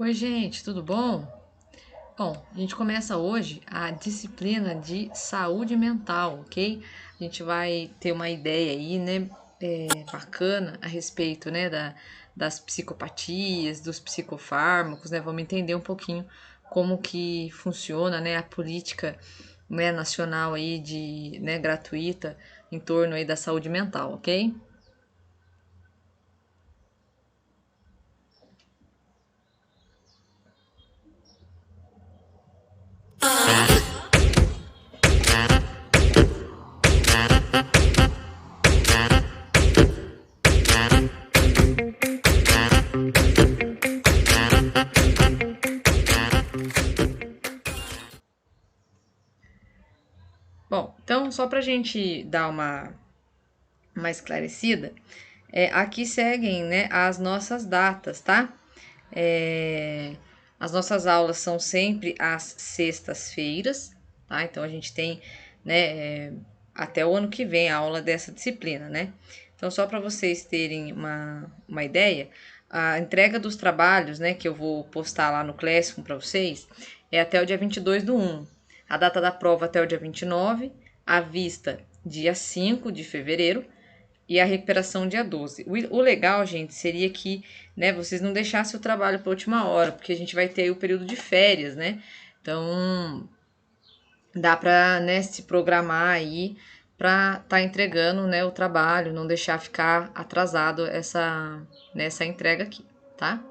Oi, gente, tudo bom? Bom, a gente começa hoje a disciplina de saúde mental, ok? A gente vai ter uma ideia aí, né, bacana a respeito, né, das psicopatias, dos psicofármacos, né? Vamos entender um pouquinho como que funciona, né, a política, né, nacional aí de, né, gratuita em torno aí da saúde mental, ok? Bom, então só para a gente dar uma esclarecida, aqui seguem, né, as nossas datas, tá? É, as nossas aulas são sempre às sextas-feiras, tá? Então a gente tem, né, até o ano que vem a aula dessa disciplina, né? Então, só para vocês terem uma ideia, a entrega dos trabalhos, né, que eu vou postar lá no Classroom para vocês, é até o dia 22/1. A data da prova até o dia 29, a vista dia 5 de fevereiro e a recuperação dia 12. O legal, gente, seria que, né, vocês não deixassem o trabalho para a última hora, porque a gente vai ter aí o período de férias, né? Então, dá para, né, se programar aí para tá entregando, né, o trabalho, não deixar ficar atrasado nessa entrega aqui, tá?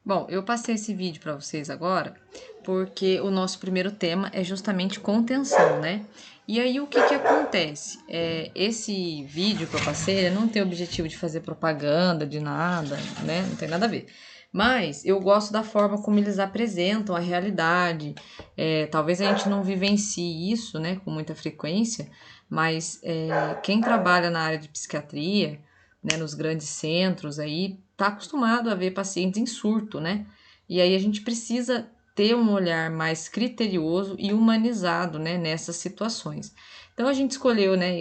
Bom, eu passei esse vídeo para vocês agora porque o nosso primeiro tema é justamente contenção, né? E aí o que que acontece? Esse vídeo que eu passei, ele não tem o objetivo de fazer propaganda de nada, né? Não tem nada a ver. Mas eu gosto da forma como eles apresentam a realidade. Talvez a gente não vivencie isso, né, com muita frequência, mas quem trabalha na área de psiquiatria, né, nos grandes centros aí, está acostumado a ver pacientes em surto, né? E aí a gente precisa ter um olhar mais criterioso e humanizado, né, nessas situações. Então a gente escolheu, né,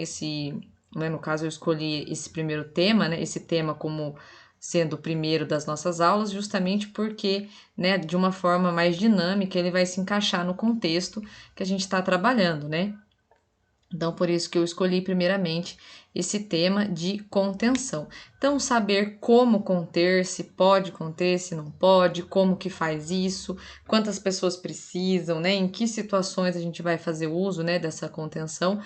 no caso eu escolhi esse primeiro tema, né, esse tema como sendo o primeiro das nossas aulas, justamente porque, né, de uma forma mais dinâmica ele vai se encaixar no contexto que a gente está trabalhando, né? Então, por isso que eu escolhi primeiramente esse tema de contenção. Então, saber como conter, se pode conter, se não pode, como que faz isso, quantas pessoas precisam, né? Em que situações a gente vai fazer uso, né, dessa contenção.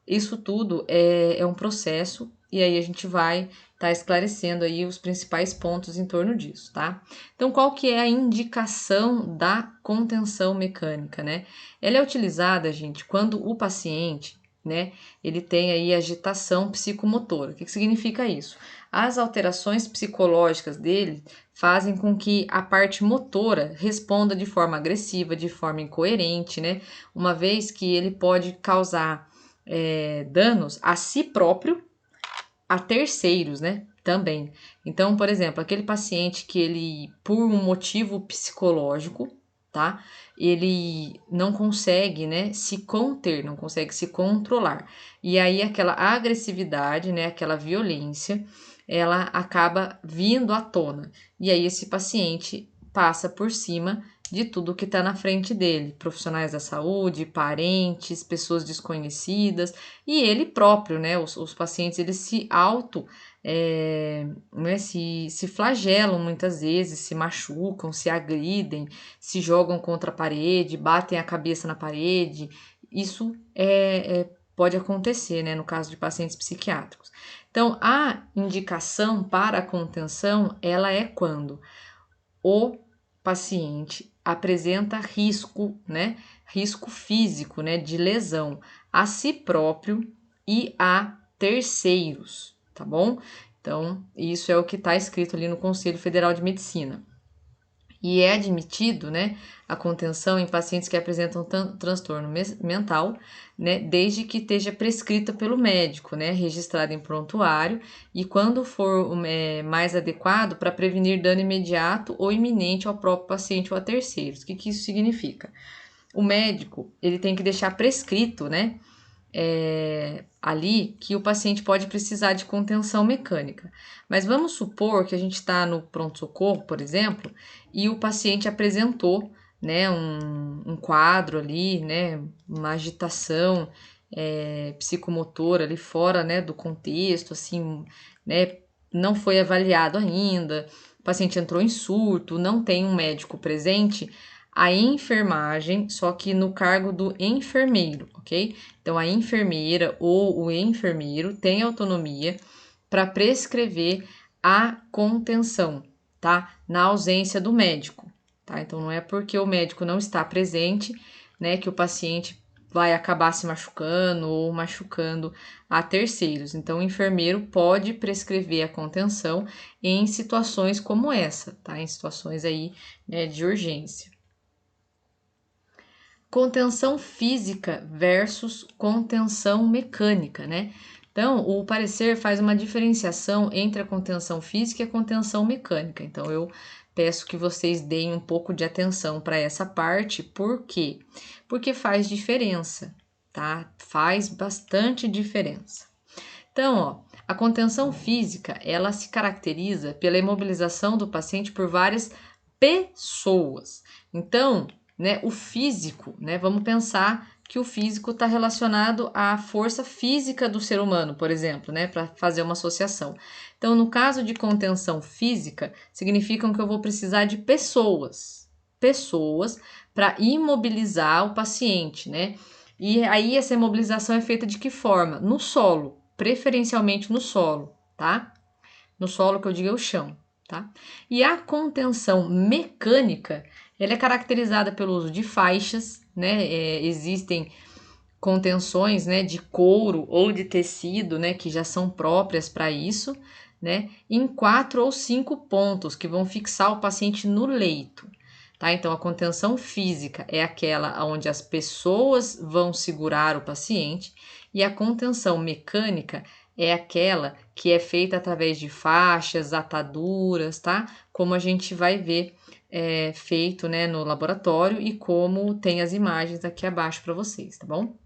Isso tudo é um processo e aí a gente vai estar esclarecendo aí os principais pontos em torno disso, tá? Então, qual que é a indicação da contenção mecânica, né? Ela é utilizada, gente, quando o paciente, né, ele tem aí agitação psicomotora. O que significa isso? As alterações psicológicas dele fazem com que a parte motora responda de forma agressiva, de forma incoerente, né? Uma vez que ele pode causar danos a si próprio, a terceiros, né? Também. Então, por exemplo, aquele paciente que ele, por um motivo psicológico, tá? Ele não consegue, né, se conter, não consegue se controlar. E aí aquela agressividade, né, aquela violência, ela acaba vindo à tona. E aí esse paciente passa por cima de tudo que está na frente dele, profissionais da saúde, parentes, pessoas desconhecidas e ele próprio, né? Os pacientes eles se né, se flagelam muitas vezes, se machucam, se agridem, se jogam contra a parede, batem a cabeça na parede. Isso pode acontecer, né, no caso de pacientes psiquiátricos. Então, a indicação para a contenção, ela é quando o paciente apresenta risco, né, risco físico, né, de lesão a si próprio e a terceiros, tá bom? Então, isso é o que está escrito ali no Conselho Federal de Medicina. E é admitido, né, a contenção em pacientes que apresentam transtorno mental, né, desde que esteja prescrita pelo médico, né, registrada em prontuário e quando for mais adequado para prevenir dano imediato ou iminente ao próprio paciente ou a terceiros. O que isso significa? O médico, ele tem que deixar prescrito, né, ali que o paciente pode precisar de contenção mecânica. Mas vamos supor que a gente está no pronto-socorro, por exemplo, e o paciente apresentou, né, um quadro ali, né, uma agitação psicomotora ali fora, né, do contexto, assim, né, não foi avaliado ainda, o paciente entrou em surto, não tem um médico presente, a enfermagem, só que no cargo do enfermeiro, ok? Então, a enfermeira ou o enfermeiro tem autonomia para prescrever a contenção, tá? Na ausência do médico, tá? Então, não é porque o médico não está presente, né, que o paciente vai acabar se machucando ou machucando a terceiros. Então, o enfermeiro pode prescrever a contenção em situações como essa, tá? Em situações aí, né, de urgência. Contenção física versus contenção mecânica, né? Então, o parecer faz uma diferenciação entre a contenção física e a contenção mecânica. Então, eu peço que vocês deem um pouco de atenção para essa parte, por quê? Porque faz diferença, tá? Faz bastante diferença. Então, ó, a contenção física, ela se caracteriza pela imobilização do paciente por várias pessoas. Então, né, o físico, né, vamos pensar que o físico está relacionado à força física do ser humano, por exemplo, né, para fazer uma associação. Então, no caso de contenção física, significam que eu vou precisar de pessoas para imobilizar o paciente, né? E aí essa imobilização é feita de que forma? No solo, preferencialmente no solo, tá? No solo que eu digo é o chão. tá? E a contenção mecânica, ela é caracterizada pelo uso de faixas, né? Existem contenções, né, de couro ou de tecido, né, que já são próprias para isso, né, em 4 ou 5 pontos que vão fixar o paciente no leito, tá? Então a contenção física é aquela onde as pessoas vão segurar o paciente e a contenção mecânica é aquela que é feita através de faixas, ataduras, tá? Como a gente vai ver feito, né, no laboratório e como tem as imagens aqui abaixo para vocês, tá bom?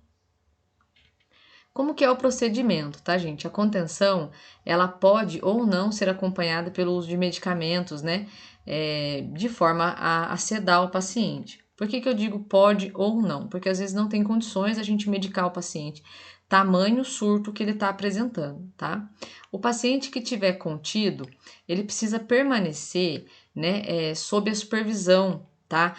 Como que é o procedimento, tá, gente? A contenção, ela pode ou não ser acompanhada pelo uso de medicamentos, né? De forma a sedar o paciente. Por que eu digo pode ou não? Porque às vezes não tem condições a gente medicar o paciente, tamanho surto que ele está apresentando, tá? O paciente que tiver contido, ele precisa permanecer, né, sob a supervisão, tá?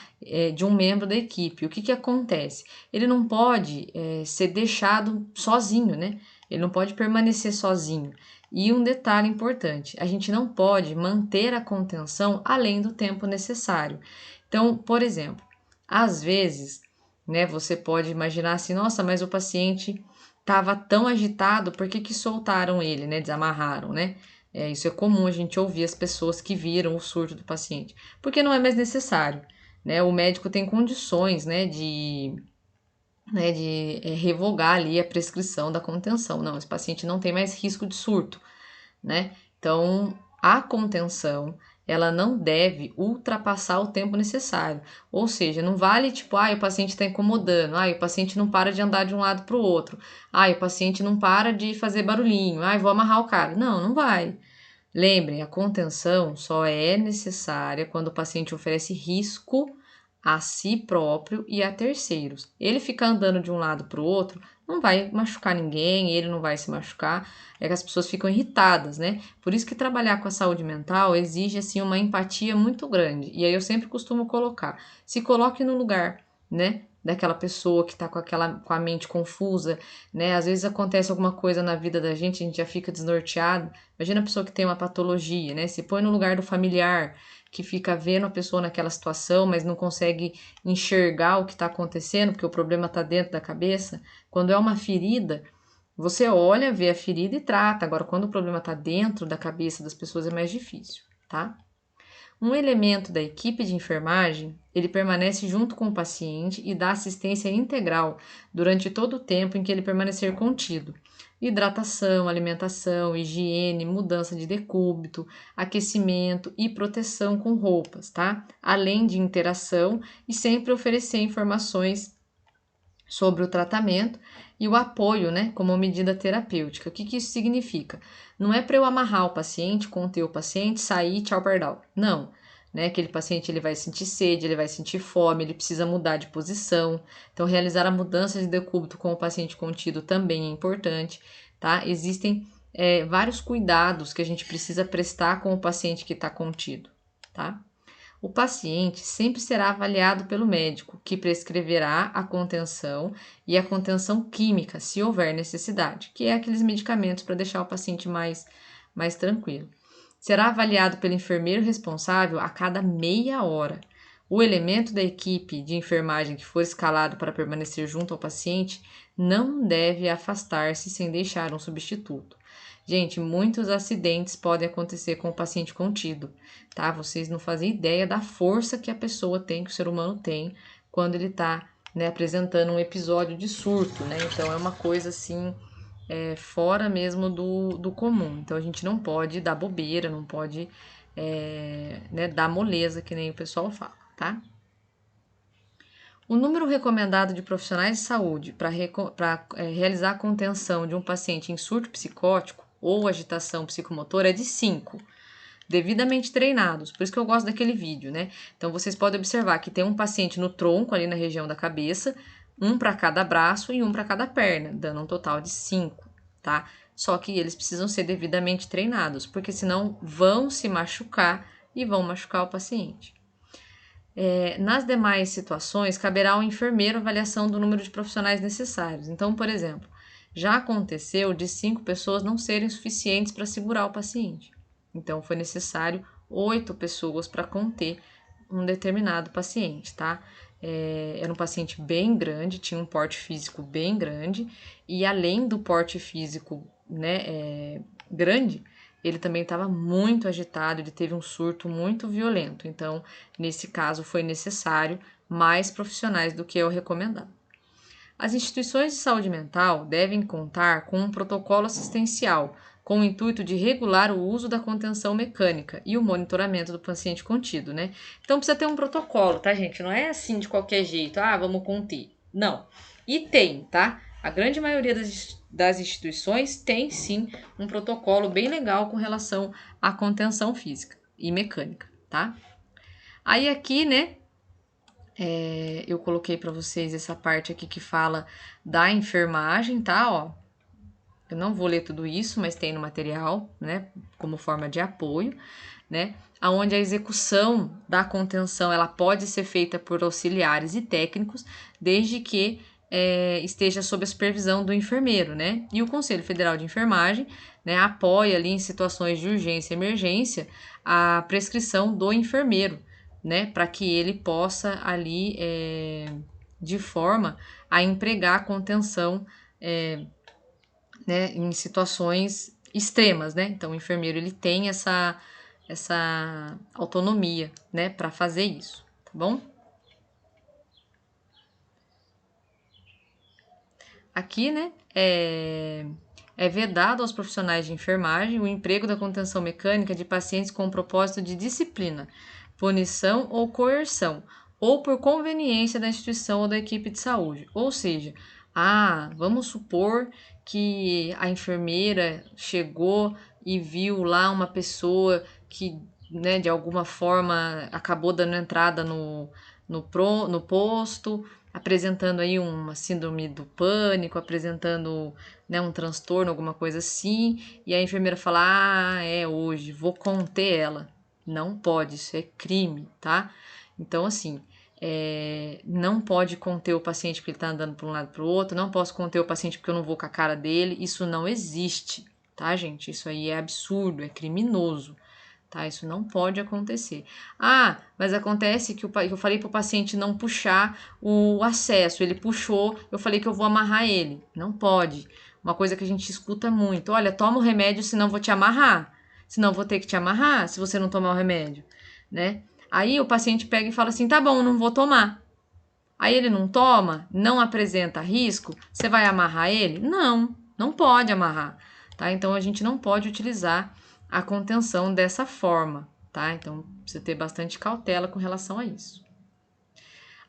De um membro da equipe. O que acontece? Ele não pode ser deixado sozinho, né? Ele não pode permanecer sozinho. E um detalhe importante, a gente não pode manter a contenção além do tempo necessário. Então, por exemplo, às vezes, né, você pode imaginar assim, nossa, mas o paciente estava tão agitado, por que soltaram ele, né? Desamarraram, né? Isso é comum a gente ouvir as pessoas que viram o surto do paciente, porque não é mais necessário, né? O médico tem condições, né, de revogar ali a prescrição da contenção. Não, esse paciente não tem mais risco de surto, né? Então, a contenção, ela não deve ultrapassar o tempo necessário. Ou seja, não vale tipo, o paciente está incomodando, o paciente não para de andar de um lado para o outro, o paciente não para de fazer barulhinho, vou amarrar o cara. Não, não vai. Lembrem, a contenção só é necessária quando o paciente oferece risco a si próprio e a terceiros. Ele ficar andando de um lado para o outro não vai machucar ninguém, ele não vai se machucar, é que as pessoas ficam irritadas, né? Por isso que trabalhar com a saúde mental exige, assim, uma empatia muito grande. E aí eu sempre costumo colocar, se coloque no lugar, né, daquela pessoa que está com a mente confusa, né? Às vezes acontece alguma coisa na vida da gente, a gente já fica desnorteado. Imagina a pessoa que tem uma patologia, né? Se põe no lugar do familiar, que fica vendo a pessoa naquela situação, mas não consegue enxergar o que está acontecendo, porque o problema está dentro da cabeça. Quando é uma ferida, você olha, vê a ferida e trata. Agora, quando o problema está dentro da cabeça das pessoas, é mais difícil, tá? Um elemento da equipe de enfermagem, ele permanece junto com o paciente e dá assistência integral durante todo o tempo em que ele permanecer contido. Hidratação, alimentação, higiene, mudança de decúbito, aquecimento e proteção com roupas, tá? Além de interação e sempre oferecer informações sobre o tratamento e o apoio, né, como medida terapêutica. O que isso significa? Não é para eu amarrar o paciente, conter o paciente, sair, tchau, pardal. Não. Né, aquele paciente ele vai sentir sede, ele vai sentir fome, ele precisa mudar de posição. Então, realizar a mudança de decúbito com o paciente contido também é importante, tá? Existem vários cuidados que a gente precisa prestar com o paciente que está contido, tá? O paciente sempre será avaliado pelo médico, que prescreverá a contenção e a contenção química, se houver necessidade, que é aqueles medicamentos para deixar o paciente mais tranquilo. Será avaliado pelo enfermeiro responsável a cada meia hora. O elemento da equipe de enfermagem que for escalado para permanecer junto ao paciente não deve afastar-se sem deixar um substituto. Gente, muitos acidentes podem acontecer com o paciente contido, tá? Vocês não fazem ideia da força que a pessoa tem, que o ser humano tem, quando ele tá, né, apresentando um episódio de surto, né? Então é uma coisa assim, fora mesmo do comum. Então a gente não pode dar bobeira, não pode né, dar moleza, que nem o pessoal fala, tá? O número recomendado de profissionais de saúde para realizar a contenção de um paciente em surto psicótico ou agitação psicomotora é de 5, devidamente treinados. Por isso que eu gosto daquele vídeo, né? Então vocês podem observar que tem um paciente no tronco, ali na região da cabeça, um para cada braço e um para cada perna, dando um total de 5, tá? Só que eles precisam ser devidamente treinados, porque senão vão se machucar e vão machucar o paciente. Nas demais situações, caberá ao enfermeiro a avaliação do número de profissionais necessários. Então, por exemplo, já aconteceu de 5 pessoas não serem suficientes para segurar o paciente. Então, foi necessário 8 pessoas para conter um determinado paciente, tá? Era um paciente bem grande, tinha um porte físico bem grande, e além do porte físico, né, grande, ele também estava muito agitado, ele teve um surto muito violento. Então, nesse caso, foi necessário mais profissionais do que é o recomendado. As instituições de saúde mental devem contar com um protocolo assistencial, com o intuito de regular o uso da contenção mecânica e o monitoramento do paciente contido, né? Então precisa ter um protocolo, tá, gente? Não é assim de qualquer jeito, vamos conter. Não. E tem, tá? A grande maioria das instituições tem sim um protocolo bem legal com relação à contenção física e mecânica, tá? Aí aqui, né, eu coloquei para vocês essa parte aqui que fala da enfermagem, tá? Ó, eu não vou ler tudo isso, mas tem no material, né? Como forma de apoio, né? Onde a execução da contenção ela pode ser feita por auxiliares e técnicos, desde que esteja sob a supervisão do enfermeiro, né? E o Conselho Federal de Enfermagem, né, apoia ali em situações de urgência e emergência a prescrição do enfermeiro, né? Para que ele possa ali, de forma a empregar a contenção, né, em situações extremas, né? Então, o enfermeiro ele tem essa autonomia, né, para fazer isso, tá bom? Aqui, né, é vedado aos profissionais de enfermagem o emprego da contenção mecânica de pacientes com propósito de disciplina, punição ou coerção, ou por conveniência da instituição ou da equipe de saúde. Ou seja, vamos supor que a enfermeira chegou e viu lá uma pessoa que, né, de alguma forma acabou dando entrada no posto, apresentando aí uma síndrome do pânico, apresentando, né, um transtorno, alguma coisa assim, e a enfermeira fala, é hoje, vou conter ela. Não pode, isso é crime, tá? Então, assim, não pode conter o paciente porque ele tá andando para um lado para o outro, não posso conter o paciente porque eu não vou com a cara dele, isso não existe, tá, gente? Isso aí é absurdo, é criminoso. Tá? Isso não pode acontecer. Mas acontece que eu falei para o paciente não puxar o acesso. Ele puxou, eu falei que eu vou amarrar ele. Não pode. Uma coisa que a gente escuta muito. Olha, toma o remédio, senão vou te amarrar. Senão vou ter que te amarrar se você não tomar o remédio, né? Aí o paciente pega e fala assim, tá bom, não vou tomar. Aí ele não toma, não apresenta risco, você vai amarrar ele? Não, não pode amarrar, tá? Então a gente não pode utilizar a contenção dessa forma, tá? Então precisa ter bastante cautela com relação a isso.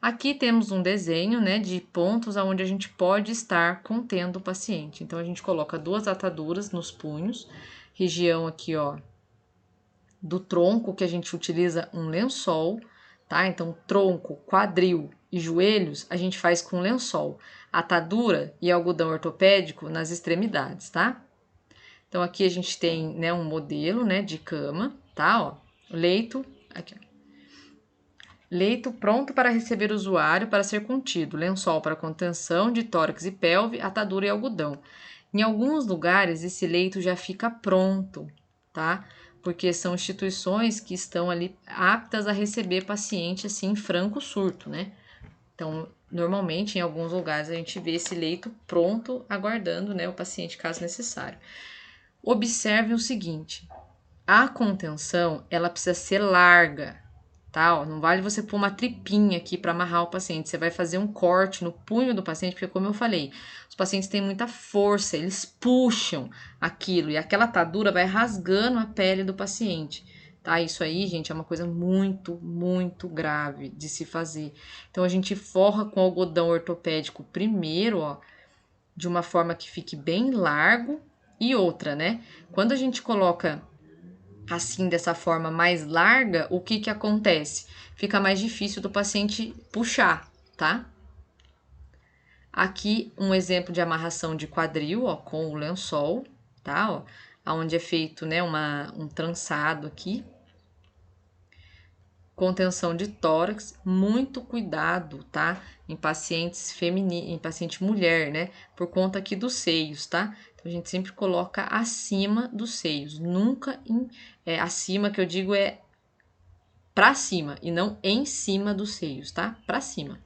Aqui temos um desenho, né, de pontos onde a gente pode estar contendo o paciente. Então a gente coloca 2 ataduras nos punhos, região aqui, ó, do tronco, que a gente utiliza um lençol, tá? Então tronco, quadril e joelhos a gente faz com lençol, atadura e algodão ortopédico nas extremidades, tá? Então aqui a gente tem, né, um modelo, né, de cama, tá? Ó, leito, aqui, ó. Leito pronto para receber o usuário para ser contido, lençol para contenção de tórax e pelve, atadura e algodão. Em alguns lugares esse leito já fica pronto, tá? Porque são instituições que estão ali aptas a receber paciente assim em franco surto, né? Então, normalmente em alguns lugares a gente vê esse leito pronto, aguardando, né, o paciente caso necessário. Observe o seguinte, a contenção, ela precisa ser larga, tá? Ó, não vale você pôr uma tripinha aqui para amarrar o paciente, você vai fazer um corte no punho do paciente, porque como eu falei, os pacientes têm muita força, eles puxam aquilo e aquela atadura vai rasgando a pele do paciente, tá? Isso aí, gente, é uma coisa muito, muito grave de se fazer. Então a gente forra com algodão ortopédico primeiro, ó, de uma forma que fique bem largo. E outra, né? Quando a gente coloca assim, dessa forma mais larga, o que acontece? Fica mais difícil do paciente puxar, tá? Aqui um exemplo de amarração de quadril, ó, com o lençol, tá? Ó, onde é feito, né, um trançado aqui. Contenção de tórax, muito cuidado, tá? Em pacientes femininos, em paciente mulher, né? Por conta aqui dos seios, tá? Então a gente sempre coloca acima dos seios, nunca acima, que eu digo pra cima e não em cima dos seios, tá? Pra cima.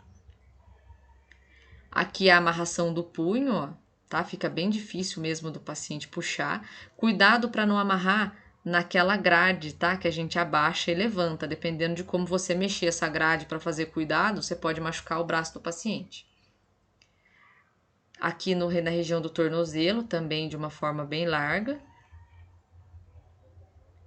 Aqui a amarração do punho, ó, tá? Fica bem difícil mesmo do paciente puxar. Cuidado para não amarrar naquela grade, tá? Que a gente abaixa e levanta. Dependendo de como você mexer essa grade para fazer cuidado, você pode machucar o braço do paciente. Aqui na região do tornozelo, também de uma forma bem larga.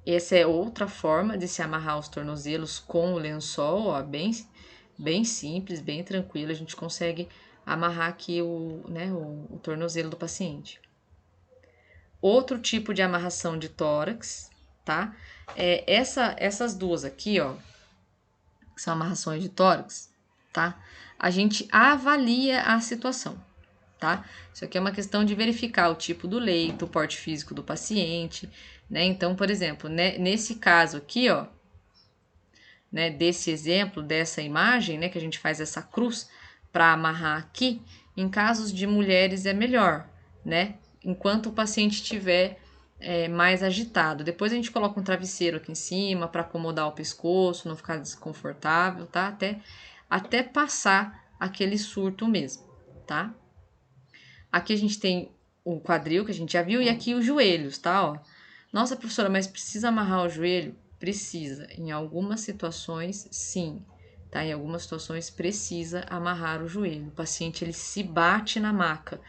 Essa é outra forma de se amarrar os tornozelos com o lençol, ó, bem simples, bem tranquilo. A gente consegue amarrar aqui o tornozelo do paciente. Outro tipo de amarração de tórax, tá? Essas duas aqui, ó, que são amarrações de tórax, tá? A gente avalia a situação, tá? Isso aqui é uma questão de verificar o tipo do leito, o porte físico do paciente, né? Então, por exemplo, né, nesse caso aqui, ó, né, desse exemplo, dessa imagem, né, que a gente faz essa cruz para amarrar aqui, em casos de mulheres é melhor, né? Enquanto o paciente estiver mais agitado. Depois a gente coloca um travesseiro aqui em cima para acomodar o pescoço, não ficar desconfortável, tá? Até passar aquele surto mesmo, tá? Aqui a gente tem o quadril, que a gente já viu, e aqui os joelhos, tá? Ó. Nossa, professora, mas precisa amarrar o joelho? Precisa. Em algumas situações, sim. Tá? Em algumas situações, precisa amarrar o joelho. O paciente, ele se bate na maca,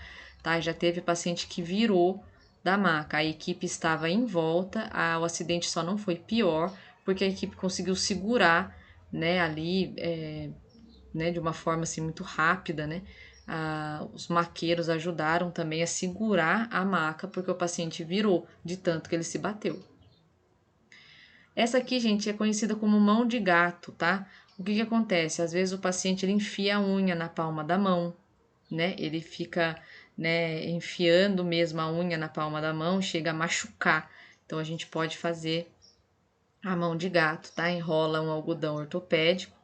tá? Já teve paciente que virou da maca. A equipe estava em volta, o acidente só não foi pior, porque a equipe conseguiu segurar, né, ali, né, de uma forma assim muito rápida, né? Os maqueiros ajudaram também a segurar a maca, porque o paciente virou de tanto que ele se bateu. Essa aqui, gente, é conhecida como mão de gato, tá? O que acontece? Às vezes o paciente ele enfia a unha na palma da mão, né? Ele fica, né, enfiando mesmo a unha na palma da mão, chega a machucar. Então a gente pode fazer a mão de gato, tá? Enrola um algodão ortopédico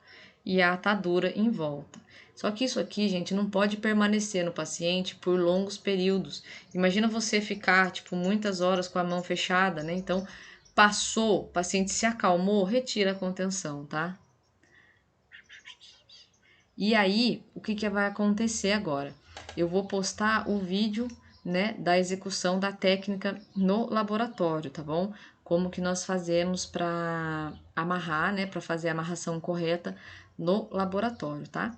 e a atadura em volta. Só que isso aqui, gente, não pode permanecer no paciente por longos períodos. Imagina você ficar, tipo, muitas horas com a mão fechada, né? Então, passou, o paciente se acalmou, retira a contenção, tá? E aí, o que vai acontecer agora? Eu vou postar o vídeo, né, da execução da técnica no laboratório, tá bom? Como que nós fazemos para amarrar, né, para fazer a amarração correta no laboratório, tá?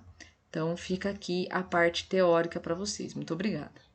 Então, fica aqui a parte teórica para vocês. Muito obrigada.